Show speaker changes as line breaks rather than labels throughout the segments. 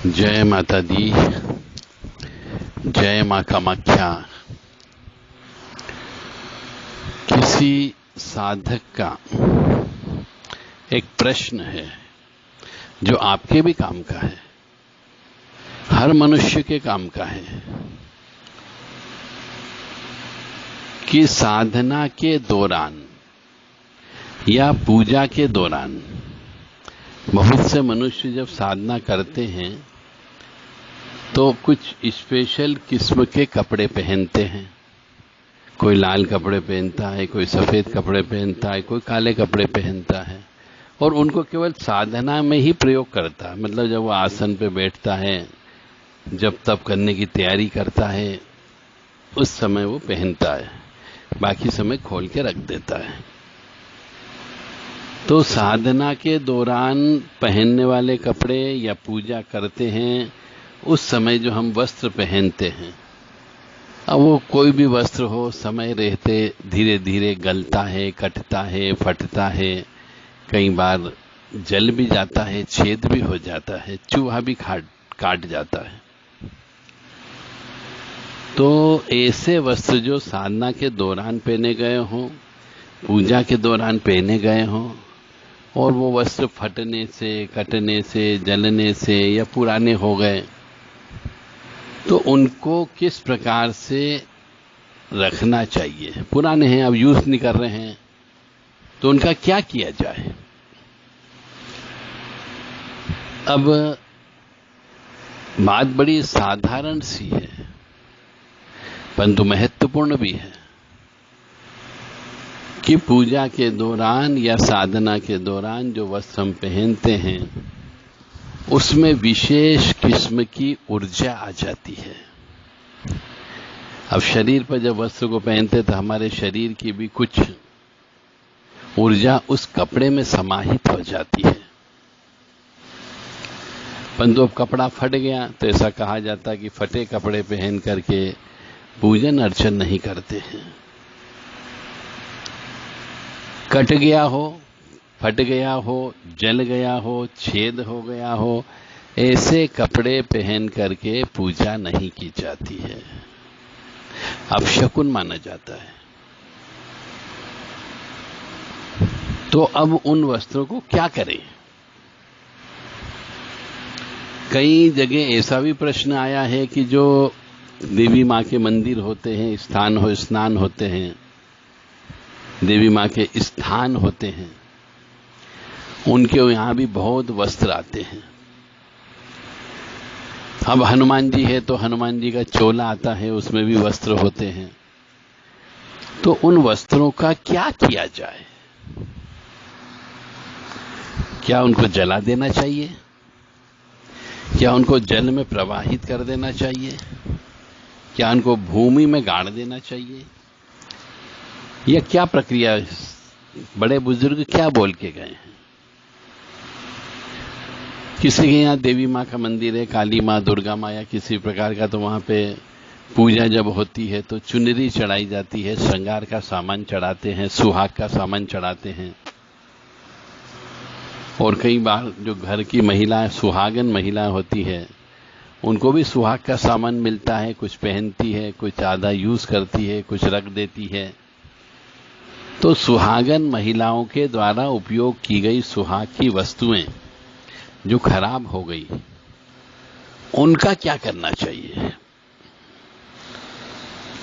जय माता दी, जय माँ कामाख्या। किसी साधक का एक प्रश्न है जो आपके भी काम का है, हर मनुष्य के काम का है, कि साधना के दौरान या पूजा के दौरान बहुत से मनुष्य जब साधना करते हैं तो कुछ स्पेशल किस्म के कपड़े पहनते हैं। कोई लाल कपड़े पहनता है, कोई सफेद कपड़े पहनता है, कोई काले कपड़े पहनता है और उनको केवल साधना में ही प्रयोग करता है। मतलब जब वो आसन पे बैठता है, जब तप करने की तैयारी करता है, उस समय वो पहनता है, बाकी समय खोल के रख देता है। तो साधना के दौरान पहनने वाले कपड़े या पूजा करते हैं उस समय जो हम वस्त्र पहनते हैं, अब वो कोई भी वस्त्र हो, समय रहते धीरे धीरे गलता है, कटता है, फटता है, कई बार जल भी जाता है, छेद भी हो जाता है, चूहा भी काट जाता है। तो ऐसे वस्त्र जो साधना के दौरान पहने गए हों, पूजा के दौरान पहने गए हों और वो वस्त्र फटने से, कटने से, जलने से या पुराने हो गए, तो उनको किस प्रकार से रखना चाहिए। पुराने हैं, अब यूज नहीं कर रहे हैं, तो उनका क्या किया जाए। अब बात बड़ी साधारण सी है परंतु महत्वपूर्ण भी है कि पूजा के दौरान या साधना के दौरान जो वस्त्र हम पहनते हैं उसमें विशेष किस्म की ऊर्जा आ जाती है। अब शरीर पर जब वस्त्र को पहनते तो हमारे शरीर की भी कुछ ऊर्जा उस कपड़े में समाहित हो जाती है। परंतु अब कपड़ा फट गया तो ऐसा कहा जाता है कि फटे कपड़े पहन करके पूजन अर्चन नहीं करते हैं। कट गया हो, फट गया हो, जल गया हो, छेद हो गया हो, ऐसे कपड़े पहन करके पूजा नहीं की जाती है, अपशकुन माना जाता है। तो अब उन वस्त्रों को क्या करें। कई जगह ऐसा भी प्रश्न आया है कि जो देवी माँ के मंदिर होते हैं, स्नान होते हैं, देवी माँ के स्थान होते हैं, उनके यहां भी बहुत वस्त्र आते हैं। अब हनुमान जी है तो हनुमान जी का चोला आता है, उसमें भी वस्त्र होते हैं। तो उन वस्त्रों का क्या किया जाए। क्या उनको जला देना चाहिए, क्या उनको जल में प्रवाहित कर देना चाहिए, क्या उनको भूमि में गाड़ देना चाहिए, यह क्या प्रक्रिया। बड़े बुजुर्ग क्या बोल के गए हैं। किसी के यहाँ देवी माँ का मंदिर है, काली माँ, दुर्गा माँ या किसी प्रकार का, तो वहां पे पूजा जब होती है तो चुनरी चढ़ाई जाती है, श्रृंगार का सामान चढ़ाते हैं, सुहाग का सामान चढ़ाते हैं। और कई बार जो घर की महिलाएं, सुहागन महिला होती है, उनको भी सुहाग का सामान मिलता है, कुछ पहनती है, कुछ आधा यूज करती है, कुछ रख देती है। तो सुहागन महिलाओं के द्वारा उपयोग की गई सुहाग की वस्तुएं जो खराब हो गई, उनका क्या करना चाहिए।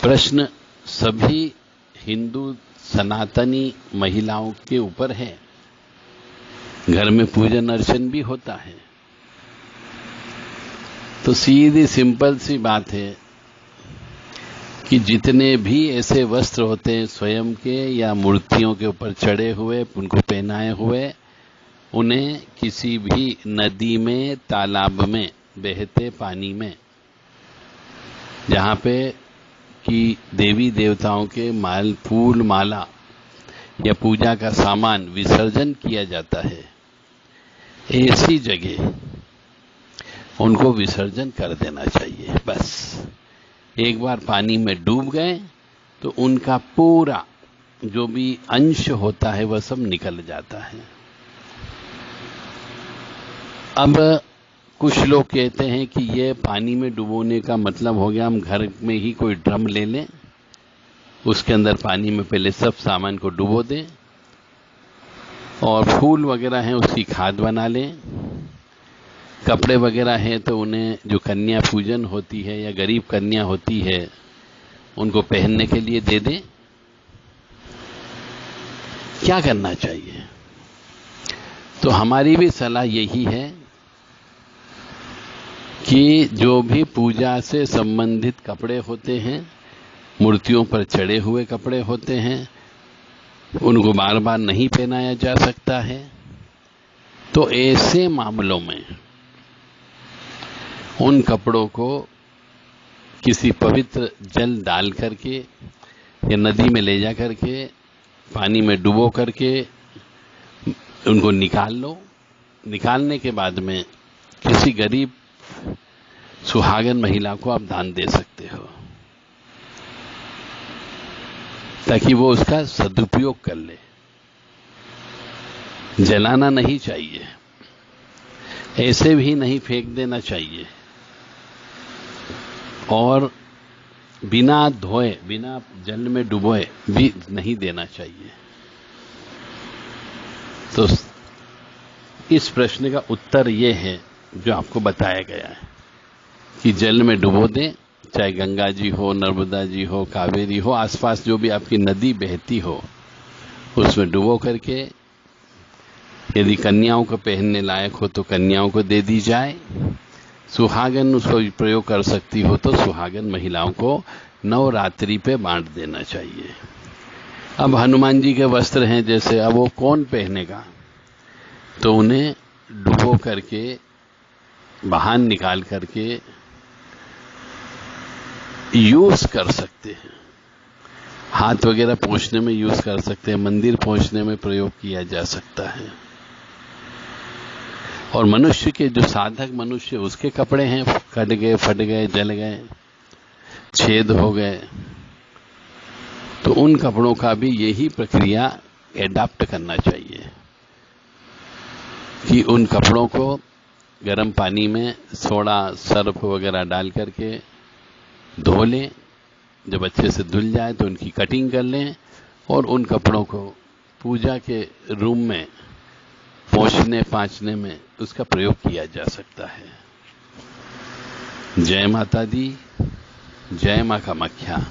प्रश्न सभी हिंदू सनातनी महिलाओं के ऊपर है। घर में पूजन अर्चन भी होता है, तो सीधी सिंपल सी बात है कि जितने भी ऐसे वस्त्र होते हैं स्वयं के या मूर्तियों के ऊपर चढ़े हुए, उनको पहनाए हुए, उन्हें किसी भी नदी में, तालाब में, बहते पानी में, जहां पे कि देवी देवताओं के फूल माला या पूजा का सामान विसर्जन किया जाता है, ऐसी जगह उनको विसर्जन कर देना चाहिए। बस एक बार पानी में डूब गए तो उनका पूरा जो भी अंश होता है वह सब निकल जाता है। अब कुछ लोग कहते हैं कि ये पानी में डुबोने का मतलब हो गया हम घर में ही कोई ड्रम ले लें, उसके अंदर पानी में पहले सब सामान को डुबो दें और फूल वगैरह हैं उसकी खाद बना लें, कपड़े वगैरह हैं तो उन्हें जो कन्या पूजन होती है या गरीब कन्या होती है उनको पहनने के लिए दे दें। क्या करना चाहिए? तो हमारी भी सलाह यही है कि जो भी पूजा से संबंधित कपड़े होते हैं, मूर्तियों पर चढ़े हुए कपड़े होते हैं, उनको बार बार नहीं पहनाया जा सकता है। तो ऐसे मामलों में उन कपड़ों को किसी पवित्र जल डाल करके या नदी में ले जा करके पानी में डुबो करके उनको निकाल लो। निकालने के बाद में किसी गरीब सुहागन महिला को आप दान दे सकते हो ताकि वो उसका सदुपयोग कर ले। जलाना नहीं चाहिए, ऐसे भी नहीं फेंक देना चाहिए और बिना धोए बिना जल में डुबोए भी नहीं देना चाहिए। तो इस प्रश्न का उत्तर ये है जो आपको बताया गया है कि जल में डुबो दें, चाहे गंगा जी हो, नर्मदा जी हो, कावेरी हो, आसपास जो भी आपकी नदी बहती हो उसमें डुबो करके यदि कन्याओं को पहनने लायक हो तो कन्याओं को दे दी जाए। सुहागन उसको प्रयोग कर सकती हो तो सुहागन महिलाओं को नवरात्रि पे बांट देना चाहिए। अब हनुमान जी के वस्त्र हैं जैसे, अब वो कौन पहनेगा? तो उन्हें डुबो करके बाहर निकाल करके यूज कर सकते हैं, हाथ वगैरह पोंछने में यूज कर सकते हैं, मंदिर पोंछने में प्रयोग किया जा सकता है। और मनुष्य के जो साधक मनुष्य उसके कपड़े हैं, कट गए, फट गए, जल गए, छेद हो गए, तो उन कपड़ों का भी यही प्रक्रिया एडाप्ट करना चाहिए कि उन कपड़ों को गर्म पानी में सोडा सर्फ वगैरह डाल करके धो लें। जब अच्छे से धुल जाए तो उनकी कटिंग कर लें और उन कपड़ों को पूजा के रूम में पोंछने पांचने में उसका प्रयोग किया जा सकता है। जय माता दी, जय मां कामाख्या।